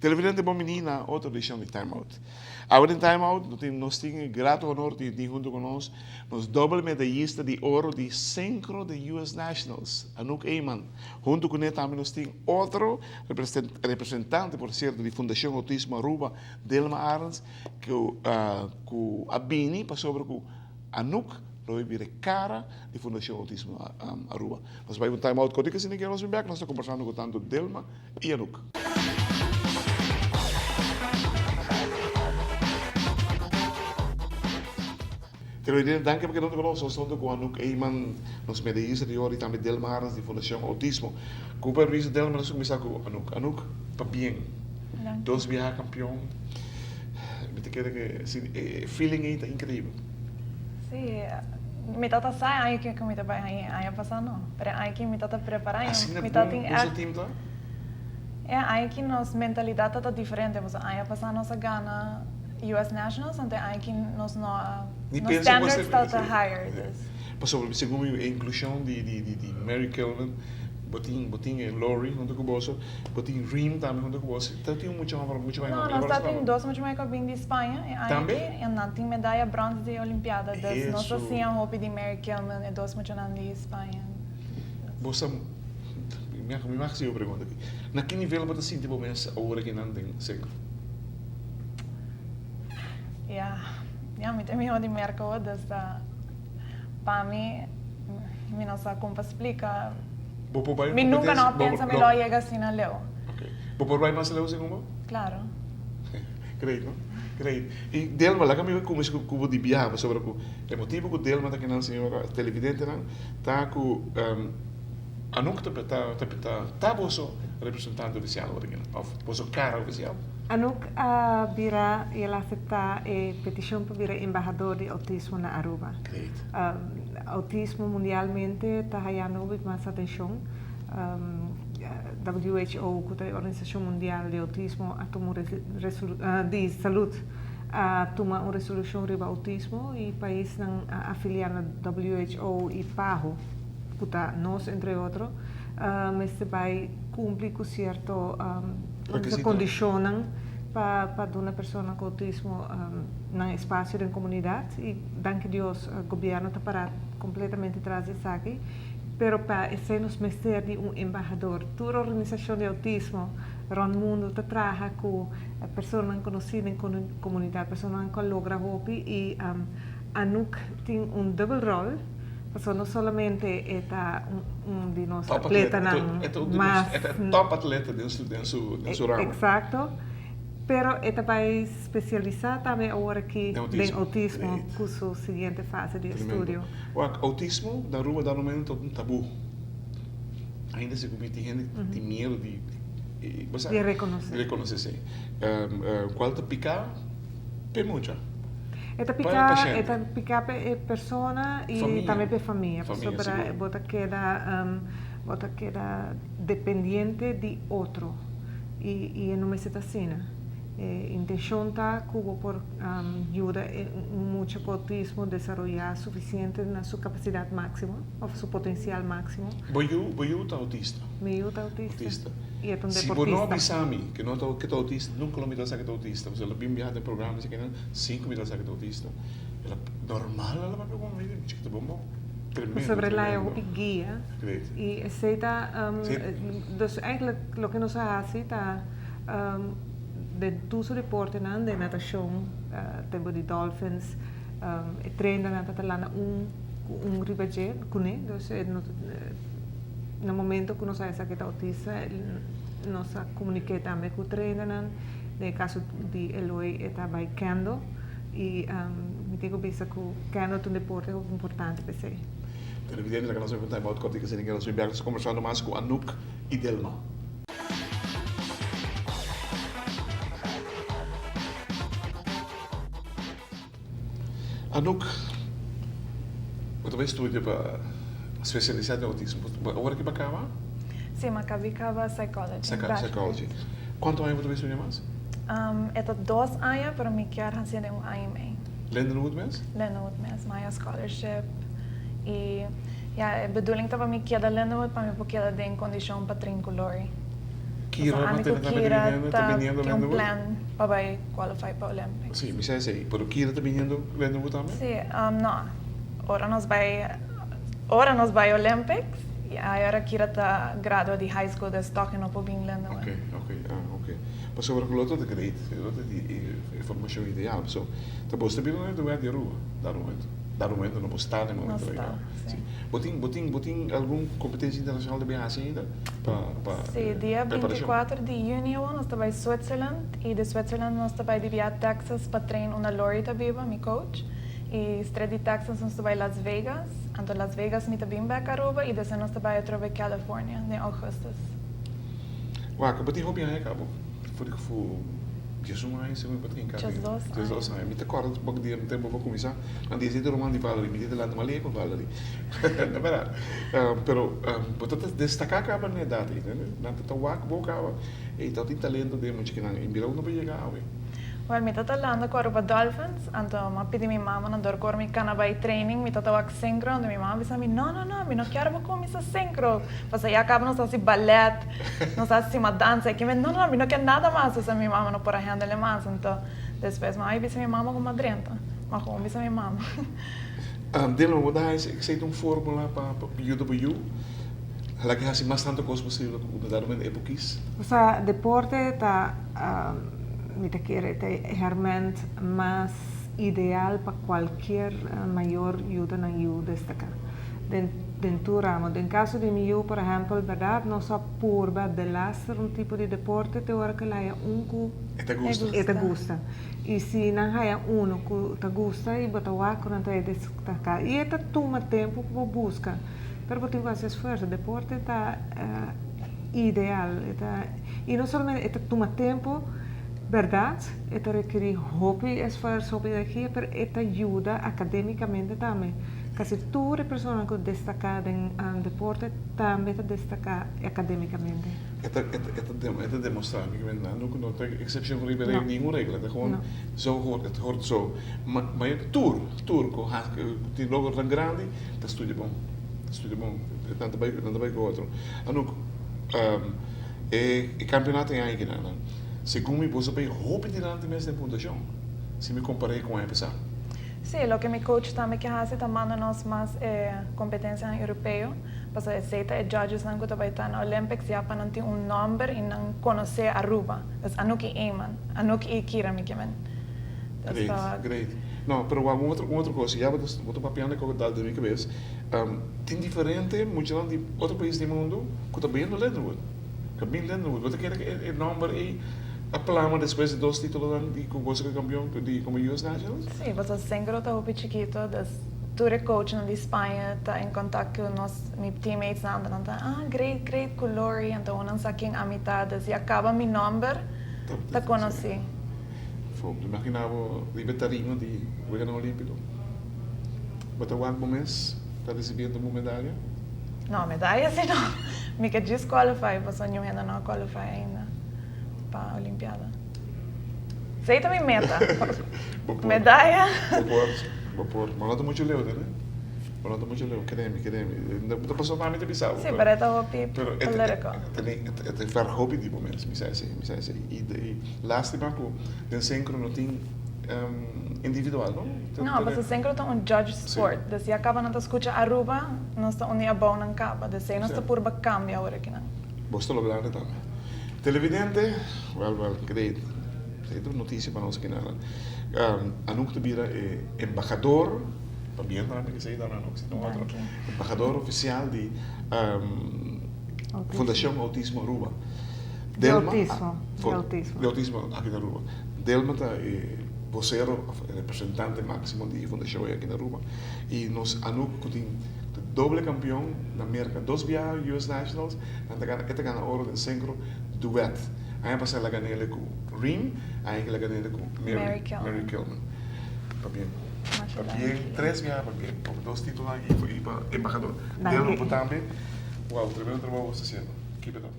Televidente bom menina, outra edição de Time Out. Agora em Time Out, nós temos grato honor de ter junto conosco nos doble medalhista de ouro de Synchro de US Nationals, Anouk Eyman. Junto com ele também nós temos outro representante, por certo, da Fundação Autismo Aruba, Delma Arns, que a Bini passou sobre Anouk, Roy cara da Fundação Autismo Aruba. Nós vamos em Time Out, quando nós estamos nós estamos conversando com tanto Delma e Anouk. Televidente, danke porque não conosco, nós estamos com a Anouk Eyman, nos medalhistas de ouro e também Delma Arns, da Fundação Autismo. Com o permisso Delma, nós começamos com Anouk. Anouk, está bem. Dois viajes campeão. Me te quero que, feeling aí está incrível. Sí, me tata sai aí que me tata aí passando, pero aí que me tata preparar, me tata o time tá? É aí que nos mentalidade tá diferente, você aí passando nossa gana US Nationals, então aí que nos standards está higher. Passou segundo a inclusão de Mary Kelman, botin Lori junto com você, botin Rim também junto com você. Então tem muito mais. Não, nós temos dois muito mais que vim de Espanha, e aí nós tem medalha bronze de Olimpiada, das nossas sim a roupa de Mary Kelman e dois muito de Espanha. Você me marca eu pergunta aqui. Na que nível você sente bom essa hora que não tem seco? Me tem de mercado dessa para mim não sei como explicar. Me nunca não pensa melhor chegar assim na leu. Ok. Por vai mais leu segundo? Claro. Great, não? Great. E Delma, lá que como esse cubo de viagem sobre o motivo que Delma está aqui na senhora televidente não tá com a nunca tá você representante oficial ou você cara oficial. Anouk vira ela aceitar a petição para virar embaixador de autismo na Aruba. Great. Autismo mundialmente está ganhando mais atenção. WHO, que é a Organização Mundial de Autismo, de Saúde, toma uma resolução sobre o autismo e países afiliados à WHO e PAHO, que está nós, entre outros, mas vai cumprir com certo condicionam para uma pessoa com autismo no espaço da comunidade e, danke Deus, o governo está parado completamente atrás disso aqui, mas para sermos mestre de embaixador, toda a organização de autismo no mundo está trabalhando com pessoas conhecidas na comunidade, pessoas que logram roupa e Anouk tem duplo rol. Porque não somente é de nós atletas, mas é top atleta dentro do ramo. Exato. Pero é também especializado também agora que tem autismo com sua seguinte fase de estudo. O autismo na Aruba dá no momento um tabu. Ainda se comete gente tem medo de reconhecer. Sim. Qual te picar? Per mucha. Esta picar é persona e também para família. Para bota queda dependente de outro e não me se assim. Intenção tá como por ajuda muito com autismo desenvolver suficiente na sua capacidade máxima ou seu potencial máximo. Boiu tá autista. Meu tá autista. E é um deportista. Se você não avisar que não que tá autista, nunca me dá que tá autista. Você ela bem viajado em programas que não 5 me dá que tá autista. Ela normal ela vai pegar um que tá bom. Sobre lá é o guia. E aceita eigenlijk lo que nos hace tá de tudo o deporte de natação, tempo de dolphins, treina na tatalana ribajet kune, então no momento que nós sabemos que está autista, nós comunicamos também com o treinador, no caso de Eloy está baicando e me tenho visto que o cano é um deporte importante para você. Televidente, que nós vamos contar about corte que se ninguém nós vamos conversando mais com Anouk e Delma. Anouk, você vai estudar para especializar em autismo. Agora que vai acabar? Sí, Maccabi Cava Psychology. Bachelor. Psychology. ¿Cuántos años tú estudias más? Esto 2 anos, pero me quero hacer 1 ano e meio. Lindenwood mes? Lindenwood mesmo, Maya Scholarship. E a bedoeling estava me queda Lindenwood para me porque ela tem condição para trincolor. Kira, está viniendo plan para qualify para Olympics. Sí, me sei, pero Kira está viniendo Lindenwood também? Sí, no. Ahora nos vai Olympics e agora Kira está graduada de high school de Stockton para vir Lindenwood. Ok. Mas sobre o lote de great, lote de informação ideal. So, tá bom, você viu do de rua, dar momento não postar no momento legal. Sim. Botin alguma competência internacional de BH ainda para Sim, dia 24 de junho nós estamos em Switzerland e de Switzerland nós estamos de a Texas para treinar uma Lori Tabiba, meu coach. E estreia de Texas nós estamos em Las Vegas. Então Las Vegas me também vai para Aruba e depois nós estamos em Califórnia em agosto. Uau, que botin hobby aí, cabo. Foi que foi Jesus mais se me botin cá. Jesus aí, me te acordo um pouco de tempo para começar. Não dizia de romano de Valerie, me dizia lá de Malê com Valerie. Na verdade. Pero botar destacar cabo na idade, né? Não te tawak boca, e tá tem talento de muito que não em Birau não vai chegar, ué. Well, mi tatalanda ko Aruba Dolphins, anto mapidi mi mama na dorkor mi kanabay training, mi tatawag synchro, and mi mama bisa mi, no, mi no quero comer sa synchro. Pasa ya acaba não sabe ballet, não sabe se uma dança, que no, mi no quero nada mais, essa mi mama não pode handle mais, então depois mas bisa mi mama com madrenta, mas como bisa mi mama. Delo mudar esse uma fórmula para UW. Lagi hasil mais tanto coisa possível com o darmen epokis. O sea, deporte está me quiere realmente más ideal para cualquier mayor ayuda en destacar. Dentro ramo, en caso de mi por ejemplo, verdad, no so purba de hacer un tipo de deporte te ahora que la haya te gusta. Y si no hay uno que te gusta y bota con te destacar. Y esto toma tiempo para buscar. Pero tengo que hacer esfuerzo. El deporte está ideal. Y no solamente esto toma tiempo, verdad, esto requiere hobby, esfuerzo, energía, pero esto ayuda académicamente también. Casi todas las personas que destacan en deporte también destacan académicamente. Esto demuestra que no hay excepción para ninguna regla. Es gewoon zo het hoort zo. Maar je tour que logo tan grande, dat estudia bom. Tanto bij outro. En ook het campeonato em eigen naam. Segundo me você vai roubar diante mesmo da pontuação. Se me comparei com a pessoa. Sí, lo que mi coach também que hace manda-nos mais competência europeu, para aceita e judges não que vai estar na Olympics já para não ter nome e não conhecer Aruba. Então, anuki Eman, anuki Kira me quemen. Great. Não, pero outra coisa, já vou papiando com o dado de minha cabeça. Tem diferente, muito lá de outro país do mundo, que também no Lindenwood. Que bem Lindenwood, você quer que o nome e apelamos depois de 2 títulos de você que campeão de como US Nationals? Sim, você sempre está muito chiquito, tu é coach na Espanha, está em contato com meus teammates na andando, great color, então não sei quem a metade, e acaba meu nome, tá conheci. Imaginava de veterano de Goiânia Olímpico. Mas o ano mês está recebendo uma medalha? Não, medalha sim não. Me que desqualify, você não ainda não qualify ainda para a Olimpiada. Sei também meta. Medalha. Vou pôr. Mas não muito leu, né? Mas não muito leu. Queremos. Não passou nada de bizarro. Sim, mas é hobby político. É ver hobby de momentos, me sei. E lástima que o synchro não tem individual, não? Não, mas o synchro tem judge sport. Se acaba não escuta Aruba, não está unia bom não acaba. Se não está por cambia agora aqui não. Você lo grande também. Televidente, well, great. Sei tu notícia para nós aqui na. Anuk Tubira é embaixador, também também que sei da Anuk, se não outro. Embaixador oficial de Fundação Autismo Aruba. De autismo aqui na Aruba. Delma é vocero, representante máximo de Fundação aqui na Aruba. E nós Anuk tem doble campeão na América, 2 viagens US Nationals, e ganha ouro de synchro duet. Aí passa ela ganha ele com Reem, aí ela ganha ele com Mary Kilman. Para 3 viagens, para 2 títulos e para embaixador. Deu no também. Uau, tremendo trabalho você fazendo. Keep it up.